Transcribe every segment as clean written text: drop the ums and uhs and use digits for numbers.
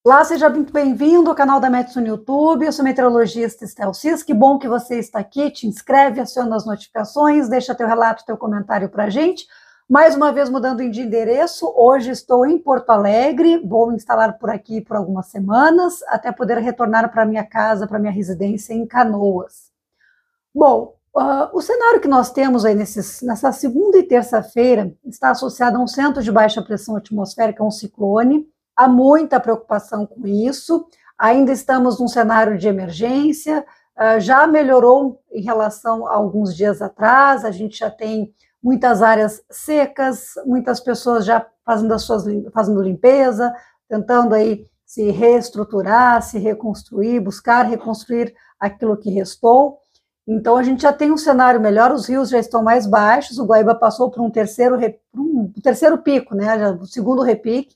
Olá, seja muito bem-vindo ao canal da Metsu no YouTube. Eu sou a meteorologista Estel Cis. Que bom que você está aqui. Te inscreve, aciona as notificações, deixa teu relato, teu comentário para a gente. Mais uma vez mudando de endereço, hoje estou em Porto Alegre, vou me instalar por aqui por algumas semanas, até poder retornar para minha casa, para minha residência em Canoas. Bom, o cenário que nós temos aí nessa segunda e terça-feira está associado a um centro de baixa pressão atmosférica, um ciclone. Há muita preocupação com isso, ainda estamos num cenário de emergência, já melhorou em relação a alguns dias atrás, a gente já tem muitas áreas secas, muitas pessoas já fazendo limpeza, tentando aí se reestruturar, se reconstruir, buscar reconstruir aquilo que restou. Então a gente já tem um cenário melhor, os rios já estão mais baixos, o Guaíba passou por um terceiro pico, né? O segundo repique,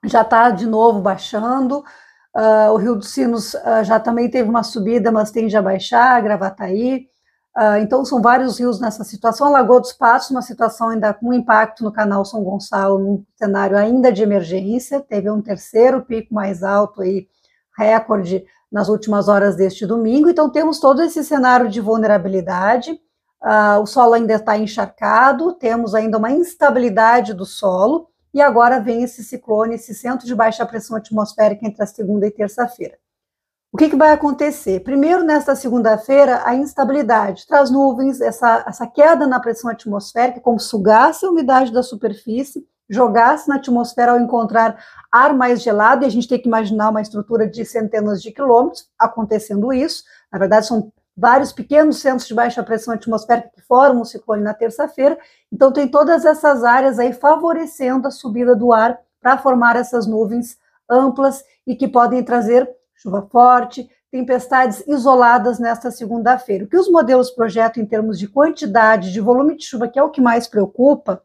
já está de novo baixando, o Rio dos Sinos já também teve uma subida, mas tende a baixar, Gravataí, então são vários rios nessa situação. A Lagoa dos Patos, uma situação ainda com impacto no canal São Gonçalo, num cenário ainda de emergência, teve um terceiro pico mais alto aí, recorde nas últimas horas deste domingo, então temos todo esse cenário de vulnerabilidade, o solo ainda está encharcado, temos ainda uma instabilidade do solo, e agora vem esse ciclone, esse centro de baixa pressão atmosférica entre a segunda e terça-feira. O que vai acontecer? Primeiro, nesta segunda-feira, a instabilidade traz nuvens, essa queda na pressão atmosférica, como sugasse a umidade da superfície, jogasse na atmosfera ao encontrar ar mais gelado, e a gente tem que imaginar uma estrutura de centenas de quilômetros acontecendo isso. Na verdade, são vários pequenos centros de baixa pressão atmosférica que formam o ciclone na terça-feira, então tem todas essas áreas aí favorecendo a subida do ar para formar essas nuvens amplas e que podem trazer chuva forte, tempestades isoladas nesta segunda-feira. O que os modelos projetam em termos de quantidade, de volume de chuva, que é o que mais preocupa,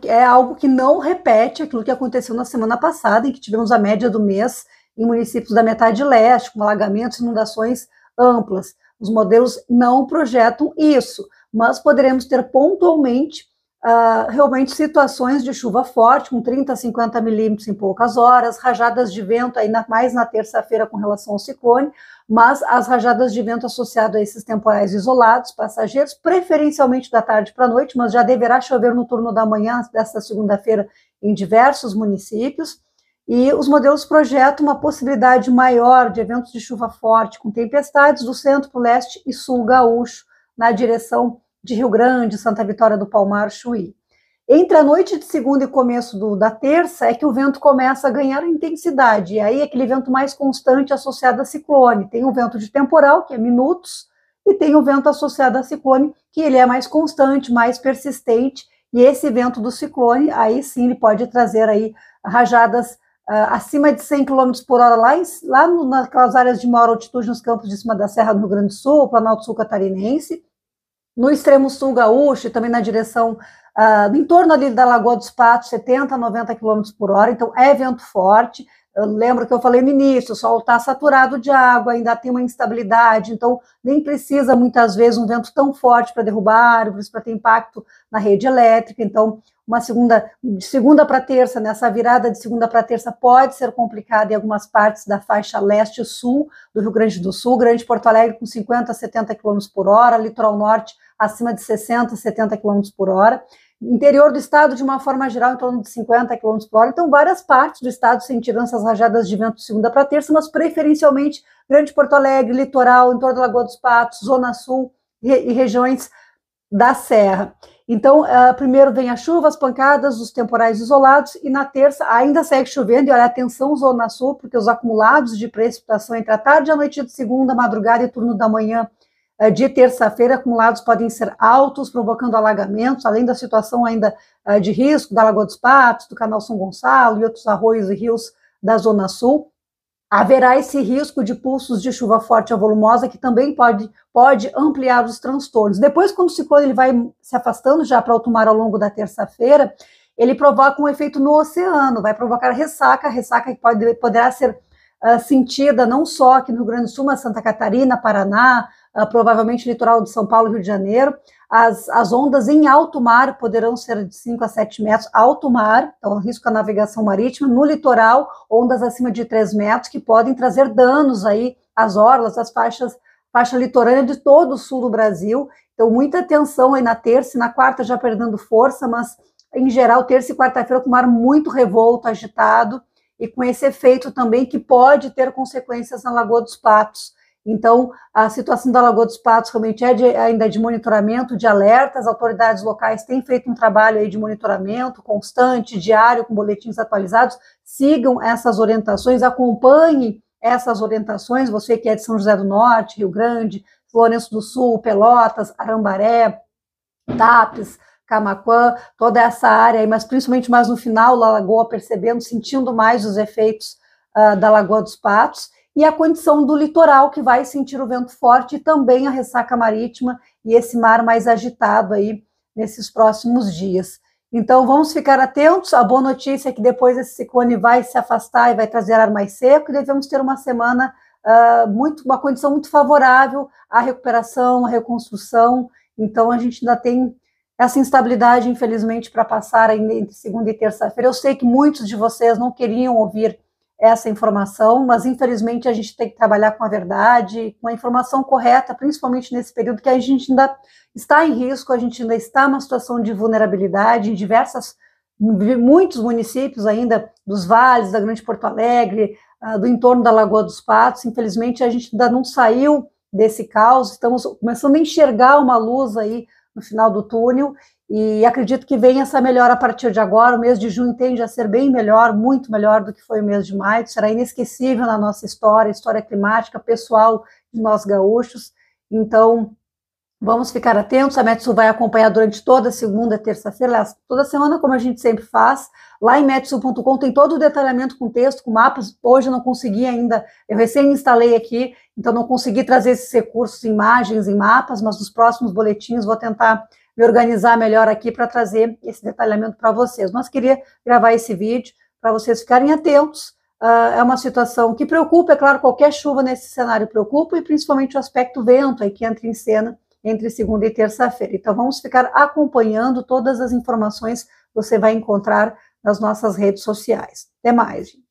é algo que não repete aquilo que aconteceu na semana passada, em que tivemos a média do mês em municípios da metade leste, com alagamentos e inundações amplas. Os modelos não projetam isso, mas poderemos ter pontualmente realmente situações de chuva forte, com 30 a 50 milímetros em poucas horas, rajadas de vento, ainda mais na terça-feira com relação ao ciclone, mas as rajadas de vento associadas a esses temporais isolados, passageiros, preferencialmente da tarde para a noite, mas já deverá chover no turno da manhã desta segunda-feira em diversos municípios. E os modelos projetam uma possibilidade maior de eventos de chuva forte, com tempestades do centro para o leste e sul gaúcho, na direção de Rio Grande, Santa Vitória do Palmar, Chuí. Entre a noite de segunda e começo da terça é que o vento começa a ganhar intensidade, e aí aquele vento mais constante associado a ciclone. Tem o vento de temporal, que é minutos, e tem o vento associado a ciclone, que ele é mais constante, mais persistente, e esse vento do ciclone, aí sim, ele pode trazer aí rajadas acima de 100 km por hora, naquelas áreas de maior altitude, nos campos de cima da Serra do Rio Grande do Sul, Planalto Sul Catarinense, no extremo sul gaúcho, e também na direção, em torno ali da Lagoa dos Patos, 70 a 90 km por hora, então é vento forte. Eu lembro que eu falei no início, o solo está saturado de água, ainda tem uma instabilidade, então nem precisa muitas vezes um vento tão forte para derrubar árvores, para ter impacto na rede elétrica. Então, de segunda para terça, nessa virada de segunda para terça, pode ser complicada em algumas partes da faixa leste e sul do Rio Grande do Sul, Grande Porto Alegre com 50 a 70 km por hora, litoral norte acima de 60 a 70 km por hora, interior do estado, de uma forma geral, em torno de 50 km por hora. Então, várias partes do estado sentirão essas rajadas de vento de segunda para terça, mas preferencialmente Grande Porto Alegre, litoral, em torno da Lagoa dos Patos, Zona Sul e regiões da Serra. Então, primeiro vem a chuva, as pancadas, os temporais isolados, e na terça ainda segue chovendo, e olha, atenção Zona Sul, porque os acumulados de precipitação entre a tarde e a noite de segunda, madrugada e turno da manhã de terça-feira, acumulados podem ser altos, provocando alagamentos, além da situação ainda de risco da Lagoa dos Patos, do Canal São Gonçalo e outros arroios e rios da Zona Sul. Haverá esse risco de pulsos de chuva forte ou volumosa, que também pode ampliar os transtornos. Depois, quando o ciclone ele vai se afastando já para alto mar ao longo da terça-feira, ele provoca um efeito no oceano, vai provocar ressaca que poderá ser sentida não só aqui no Rio Grande do Sul, mas Santa Catarina, Paraná, provavelmente litoral de São Paulo, Rio de Janeiro. As ondas em alto mar poderão ser de 5 a 7 metros, alto mar, então risco à navegação marítima. No litoral, ondas acima de 3 metros, que podem trazer danos aí às orlas, às faixa litorânea de todo o sul do Brasil. Então, muita atenção aí na terça e na quarta já perdendo força, mas em geral, terça e quarta-feira com o mar muito revolto, agitado, e com esse efeito também que pode ter consequências na Lagoa dos Patos. Então, a situação da Lagoa dos Patos realmente é ainda de monitoramento, de alerta. As autoridades locais têm feito um trabalho aí de monitoramento constante, diário, com boletins atualizados. Sigam essas orientações, acompanhem essas orientações. Você que é de São José do Norte, Rio Grande, Lourenço do Sul, Pelotas, Arambaré, Tapes, Camaquã, toda essa área aí, mas principalmente mais no final da Lagoa, percebendo, sentindo mais os efeitos da Lagoa dos Patos. E a condição do litoral, que vai sentir o vento forte, e também a ressaca marítima e esse mar mais agitado aí nesses próximos dias. Então, vamos ficar atentos. A boa notícia é que depois esse ciclone vai se afastar e vai trazer ar mais seco, e devemos ter uma semana, uma condição muito favorável à recuperação, à reconstrução. Então, a gente ainda tem essa instabilidade, infelizmente, para passar ainda entre segunda e terça-feira. Eu sei que muitos de vocês não queriam ouvir essa informação, mas infelizmente a gente tem que trabalhar com a verdade, com a informação correta, principalmente nesse período que a gente ainda está em risco, a gente ainda está numa situação de vulnerabilidade em muitos municípios ainda, dos vales, da Grande Porto Alegre, do entorno da Lagoa dos Patos. Infelizmente a gente ainda não saiu desse caos, estamos começando a enxergar uma luz aí no final do túnel, e acredito que venha essa melhora a partir de agora. O mês de junho tende a ser bem melhor, muito melhor do que foi o mês de maio, será inesquecível na nossa história climática, pessoal de nós gaúchos. Então, vamos ficar atentos. A Metsul vai acompanhar durante toda a segunda e terça-feira, toda semana, como a gente sempre faz. Lá em metsul.com tem todo o detalhamento com texto, com mapas. Hoje eu não consegui ainda, eu recém instalei aqui, então não consegui trazer esses recursos, imagens e mapas, mas nos próximos boletins vou tentar me organizar melhor aqui para trazer esse detalhamento para vocês. Mas queria gravar esse vídeo para vocês ficarem atentos. É uma situação que preocupa, é claro, qualquer chuva nesse cenário preocupa, e principalmente o aspecto vento aí que entra em cena entre segunda e terça-feira. Então vamos ficar acompanhando todas as informações que você vai encontrar nas nossas redes sociais. Até mais, gente.